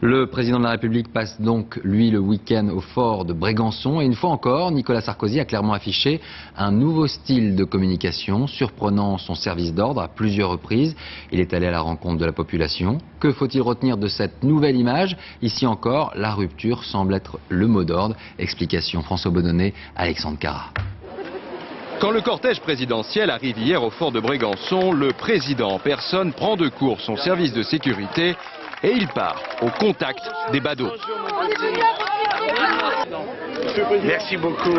Le président de la République passe donc, lui, le week-end au fort de Brégançon. Et une fois encore, Nicolas Sarkozy a clairement affiché un nouveau style de communication, surprenant son service d'ordre à plusieurs reprises. Il est allé à la rencontre de la population. Que faut-il retenir de cette nouvelle image? Ici encore, la rupture semble être le mot d'ordre. Explication François Bononnet, Alexandre Cara. Quand le cortège présidentiel arrive hier au fort de Brégançon, le président en personne prend de court son service de sécurité et il part au contact des badauds. Merci beaucoup.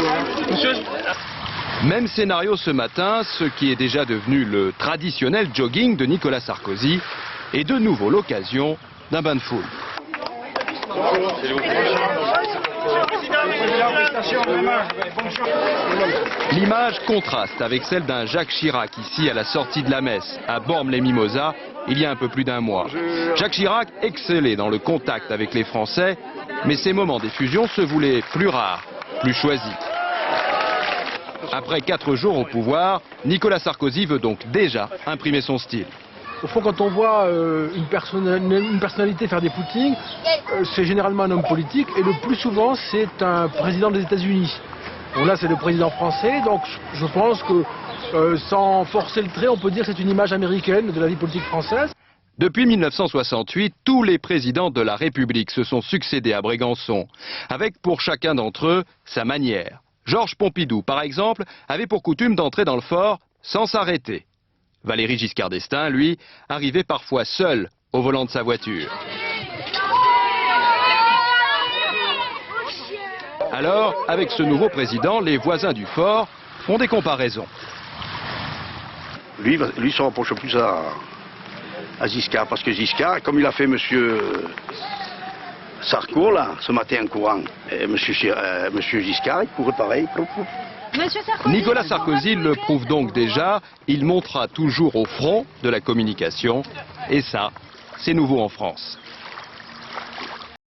Monsieur... Même scénario ce matin, ce qui est déjà devenu le traditionnel jogging de Nicolas Sarkozy est de nouveau l'occasion d'un bain de foule. L'image contraste avec celle d'un Jacques Chirac ici à la sortie de la messe, à Bormes-les-Mimosas, il y a un peu plus d'un mois. Jacques Chirac excellait dans le contact avec les Français, mais ces moments d'effusion se voulaient plus rares, plus choisis. Après 4 jours au pouvoir, Nicolas Sarkozy veut donc déjà imprimer son style. Au fond, quand on voit une personnalité faire des footings, c'est généralement un homme politique et le plus souvent c'est un président des États-Unis. Bon, là c'est le président français, donc je pense que sans forcer le trait, on peut dire que c'est une image américaine de la vie politique française. Depuis 1968, tous les présidents de la République se sont succédés à Brégançon, avec pour chacun d'entre eux sa manière. Georges Pompidou, par exemple, avait pour coutume d'entrer dans le fort sans s'arrêter. Valéry Giscard d'Estaing, lui, arrivait parfois seul au volant de sa voiture. Alors, avec ce nouveau président, les voisins du fort font des comparaisons. Lui se rapproche plus à Giscard, parce que Giscard, comme il a fait monsieur Sarko, là, ce matin en courant, monsieur Giscard, il courait pareil. Nicolas Sarkozy le prouve donc déjà, il montera toujours au front de la communication, et ça, c'est nouveau en France.